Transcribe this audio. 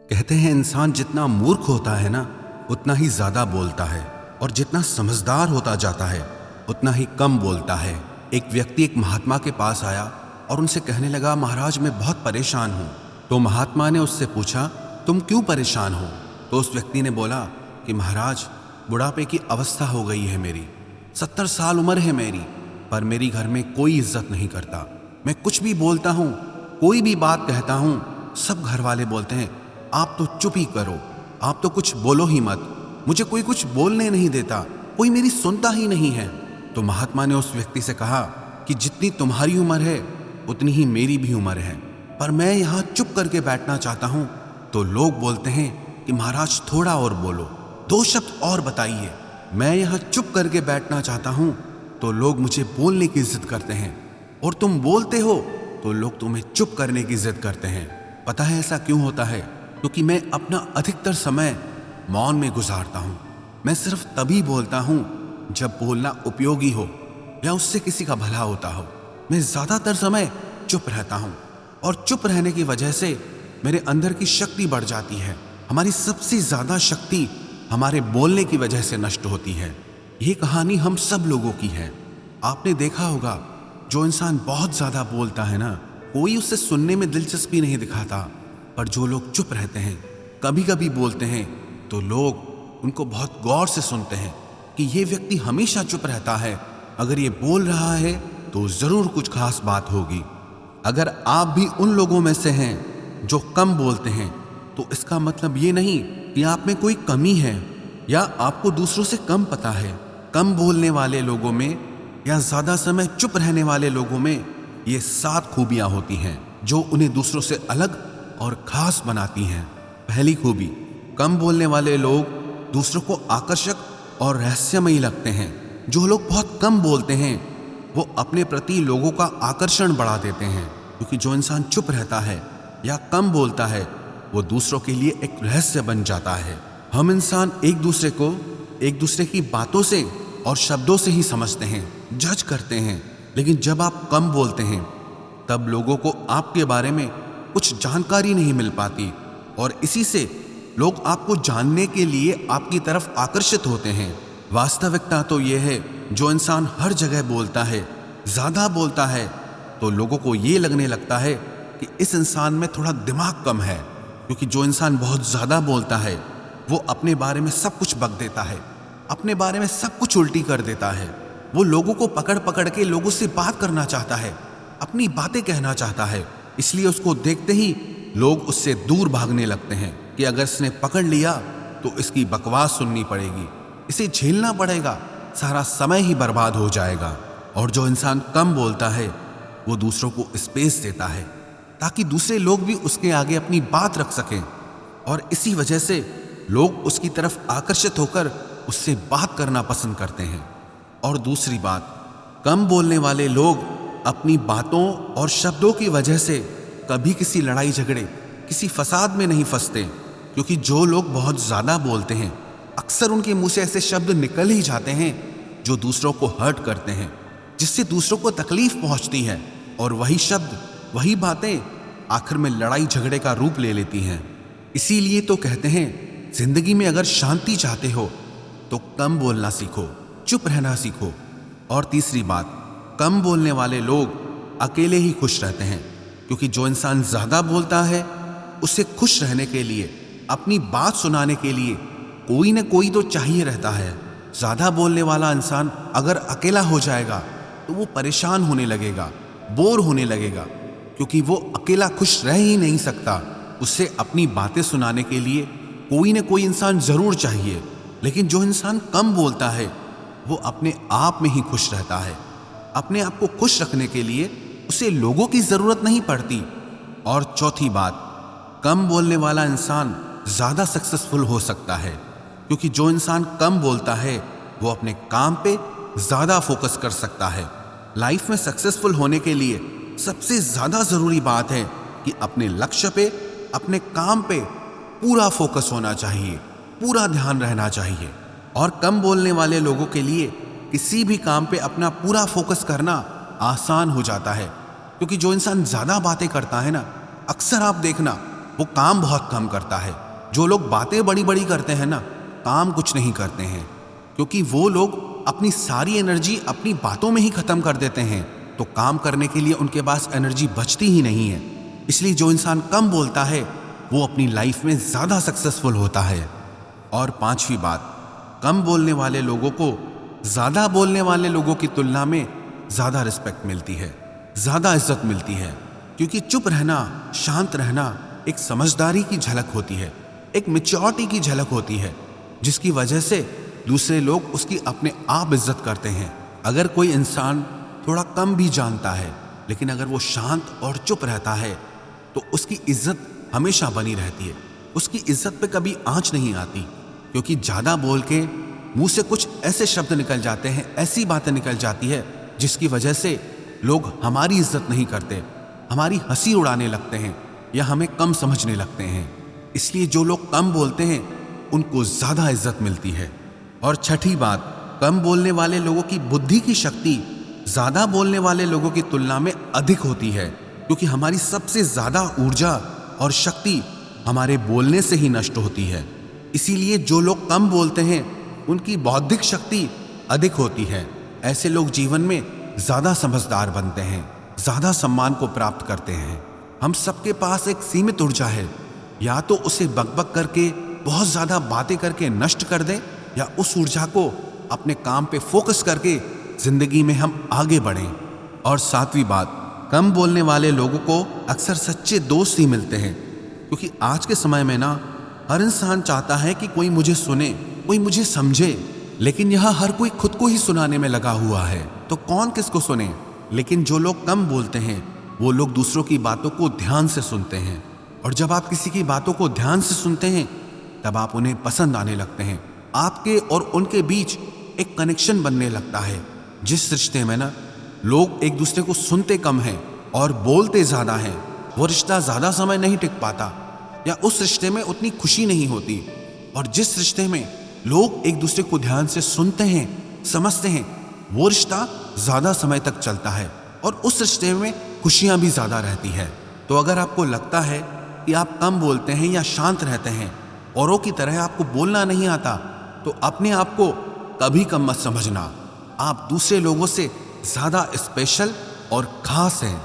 कहते हैं इंसान जितना मूर्ख होता है ना उतना ही ज्यादा बोलता है, और जितना समझदार होता जाता है उतना ही कम बोलता है। एक व्यक्ति एक महात्मा के पास आया और उनसे कहने लगा, महाराज मैं बहुत परेशान हूँ। तो महात्मा ने उससे पूछा, तुम क्यों परेशान हो? तो उस व्यक्ति ने बोला कि महाराज बुढ़ापे की अवस्था हो गई है, मेरी 70 साल उम्र है मेरी, पर मेरी घर में कोई इज्जत नहीं करता। मैं कुछ भी बोलता हूँ, कोई भी बात कहता हूँ, सब घर वाले बोलते हैं आप तो चुप ही करो, आप तो कुछ बोलो ही मत, मुझे कोई कुछ बोलने नहीं देता, कोई मेरी सुनता ही नहीं है। तो महात्मा ने उस व्यक्ति से कहा कि जितनी तुम्हारी उम्र है उतनी ही मेरी भी उम्र है, पर मैं यहाँ चुप करके बैठना चाहता हूँ। तो लोग बोलते हैं कि महाराज थोड़ा और बोलो, 2 शब्द और बताइए। मैं यहाँ चुप करके बैठना चाहता हूँ तो लोग मुझे बोलने की जिद करते हैं, और तुम बोलते हो तो लोग तुम्हें चुप करने की जिद करते हैं। पता है ऐसा क्यों होता है? क्योंकि मैं अपना अधिकतर समय मौन में गुजारता हूँ। मैं सिर्फ तभी बोलता हूँ जब बोलना उपयोगी हो या उससे किसी का भला होता हो। मैं ज्यादातर समय चुप रहता हूँ, और चुप रहने की वजह से मेरे अंदर की शक्ति बढ़ जाती है। हमारी सबसे ज्यादा शक्ति हमारे बोलने की वजह से नष्ट होती है। ये कहानी हम सब लोगों की है। आपने देखा होगा जो इंसान बहुत ज्यादा बोलता है ना, कोई उससे सुनने में दिलचस्पी नहीं दिखाता, पर जो लोग चुप रहते हैं, कभी कभी बोलते हैं, तो लोग उनको बहुत गौर से सुनते हैं कि ये व्यक्ति हमेशा चुप रहता है, अगर ये बोल रहा है तो जरूर कुछ खास बात होगी। अगर आप भी उन लोगों में से हैं जो कम बोलते हैं, तो इसका मतलब ये नहीं कि आप में कोई कमी है या आपको दूसरों से कम पता है। कम बोलने वाले लोगों में या ज्यादा समय चुप रहने वाले लोगों में ये 7 खूबियां होती हैं जो उन्हें दूसरों से अलग और खास बनाती हैं। पहली खूबी, कम बोलने वाले लोग दूसरों को आकर्षक और रहस्यमयी लगते हैं। जो लोग बहुत कम बोलते हैं वो अपने प्रति लोगों का आकर्षण बढ़ा देते हैं, क्योंकि जो इंसान चुप रहता है या कम बोलता है वो दूसरों के लिए एक रहस्य बन जाता है। हम इंसान एक दूसरे की बातों से और शब्दों से ही समझते हैं, जज करते हैं। लेकिन जब आप कम बोलते हैं तब लोगों को आपके बारे में कुछ जानकारी नहीं मिल पाती, और इसी से लोग आपको जानने के लिए आपकी तरफ आकर्षित होते हैं। वास्तविकता तो यह है, जो इंसान हर जगह बोलता है, ज्यादा बोलता है, तो लोगों को ये लगने लगता है कि इस इंसान में थोड़ा दिमाग कम है। क्योंकि जो इंसान बहुत ज्यादा बोलता है वो अपने बारे में सब कुछ बक देता है, अपने बारे में सब कुछ उल्टी कर देता है। वो लोगों को पकड़ पकड़ के लोगों से बात करना चाहता है, अपनी बातें कहना चाहता है। इसलिए उसको देखते ही लोग उससे दूर भागने लगते हैं कि अगर इसने पकड़ लिया तो इसकी बकवास सुननी पड़ेगी, इसे झेलना पड़ेगा, सारा समय ही बर्बाद हो जाएगा। और जो इंसान कम बोलता है वो दूसरों को स्पेस देता है ताकि दूसरे लोग भी उसके आगे अपनी बात रख सकें, और इसी वजह से लोग उसकी तरफ आकर्षित होकर उससे बात करना पसंद करते हैं। और दूसरी बात, कम बोलने वाले लोग अपनी बातों और शब्दों की वजह से कभी किसी लड़ाई झगड़े, किसी फसाद में नहीं फंसते। क्योंकि जो लोग बहुत ज्यादा बोलते हैं अक्सर उनके मुंह से ऐसे शब्द निकल ही जाते हैं जो दूसरों को हर्ट करते हैं, जिससे दूसरों को तकलीफ पहुंचती है, और वही शब्द, वही बातें आखिर में लड़ाई झगड़े का रूप ले लेती हैं। इसीलिए तो कहते हैं, जिंदगी में अगर शांति चाहते हो तो कम बोलना सीखो, चुप रहना सीखो। और तीसरी बात, कम बोलने वाले लोग अकेले ही खुश रहते हैं, क्योंकि जो इंसान ज्यादा बोलता है उसे खुश रहने के लिए, अपनी बात सुनाने के लिए कोई न कोई तो चाहिए रहता है। ज्यादा बोलने वाला इंसान अगर अकेला हो जाएगा तो वो परेशान होने लगेगा, बोर होने लगेगा, क्योंकि वो अकेला खुश रह ही नहीं सकता। उसे अपनी बातें सुनाने के लिए कोई न कोई इंसान जरूर चाहिए। लेकिन जो इंसान कम बोलता है वो अपने आप में ही खुश रहता है। अपने आप को खुश रखने के लिए उसे लोगों की जरूरत नहीं पड़ती। और चौथी बात, कम बोलने वाला इंसान ज्यादा सक्सेसफुल हो सकता है, क्योंकि जो इंसान कम बोलता है वो अपने काम पे ज्यादा फोकस कर सकता है। लाइफ में सक्सेसफुल होने के लिए सबसे ज्यादा जरूरी बात है कि अपने लक्ष्य पे, अपने काम पे पूरा फोकस होना चाहिए, पूरा ध्यान रहना चाहिए। और कम बोलने वाले लोगों के लिए किसी भी काम पे अपना पूरा फोकस करना आसान हो जाता है, क्योंकि जो इंसान ज्यादा बातें करता है ना, अक्सर आप देखना वो काम बहुत कम करता है। जो लोग बातें बड़ी बड़ी करते हैं ना, काम कुछ नहीं करते हैं, क्योंकि वो लोग अपनी सारी एनर्जी अपनी बातों में ही खत्म कर देते हैं, तो काम करने के लिए उनके पास एनर्जी बचती ही नहीं है। इसलिए जो इंसान कम बोलता है वो अपनी लाइफ में ज़्यादा सक्सेसफुल होता है। और पांचवी बात, कम बोलने वाले लोगों को ज़्यादा बोलने वाले लोगों की तुलना में ज़्यादा रिस्पेक्ट मिलती है, ज़्यादा इज्जत मिलती है, क्योंकि चुप रहना, शांत रहना एक समझदारी की झलक होती है, एक मैच्योरिटी की झलक होती है, जिसकी वजह से दूसरे लोग उसकी अपने आप इज्जत करते हैं। अगर कोई इंसान थोड़ा कम भी जानता है, लेकिन अगर वो शांत और चुप रहता है तो उसकी इज्जत हमेशा बनी रहती है, उसकी इज्जत पे कभी आंच नहीं आती, क्योंकि ज़्यादा बोल के मुंह से कुछ ऐसे शब्द निकल जाते हैं, ऐसी बातें निकल जाती है जिसकी वजह से लोग हमारी इज्जत नहीं करते, हमारी हंसी उड़ाने लगते हैं या हमें कम समझने लगते हैं। इसलिए जो लोग कम बोलते हैं उनको ज़्यादा इज्जत मिलती है। और छठी बात, कम बोलने वाले लोगों की बुद्धि की शक्ति ज़्यादा बोलने वाले लोगों की तुलना में अधिक होती है, क्योंकि हमारी सबसे ज़्यादा ऊर्जा और शक्ति हमारे बोलने से ही नष्ट होती है। इसीलिए जो लोग कम बोलते हैं उनकी बौद्धिक शक्ति अधिक होती है। ऐसे लोग जीवन में ज़्यादा समझदार बनते हैं, ज़्यादा सम्मान को प्राप्त करते हैं। हम सबके पास एक सीमित ऊर्जा है, या तो उसे बकबक करके, बहुत ज़्यादा बातें करके नष्ट कर दें, या उस ऊर्जा को अपने काम पे फोकस करके जिंदगी में हम आगे बढ़ें। और सातवीं बात, कम बोलने वाले लोगों को अक्सर सच्चे दोस्त ही मिलते हैं, क्योंकि आज के समय में ना हर इंसान चाहता है कि कोई मुझे सुने, कोई मुझे समझे, लेकिन यहाँ हर कोई खुद को ही सुनाने में लगा हुआ है, तो कौन किसको सुने। लेकिन जो लोग कम बोलते हैं वो लोग दूसरों की बातों को ध्यान से सुनते हैं, और जब आप किसी की बातों को ध्यान से सुनते हैं तब आप उन्हें पसंद आने लगते हैं। आपके और उनके बीच एक कनेक्शन बनने लगता है। जिस रिश्ते में ना लोग एक दूसरे को सुनते कम हैं और बोलते ज़्यादा हैं, वो रिश्ता ज़्यादा समय नहीं टिक पाता, या उस रिश्ते में उतनी खुशी नहीं होती। और जिस रिश्ते में लोग एक दूसरे को ध्यान से सुनते हैं, समझते हैं, वो रिश्ता ज़्यादा समय तक चलता है, और उस रिश्ते में खुशियाँ भी ज़्यादा रहती है। तो अगर आपको लगता है कि आप कम बोलते हैं या शांत रहते हैं, औरों की तरह आपको बोलना नहीं आता, तो अपने आप को कभी कम मत समझना। आप दूसरे लोगों से ज़्यादा स्पेशल और ख़ास हैं।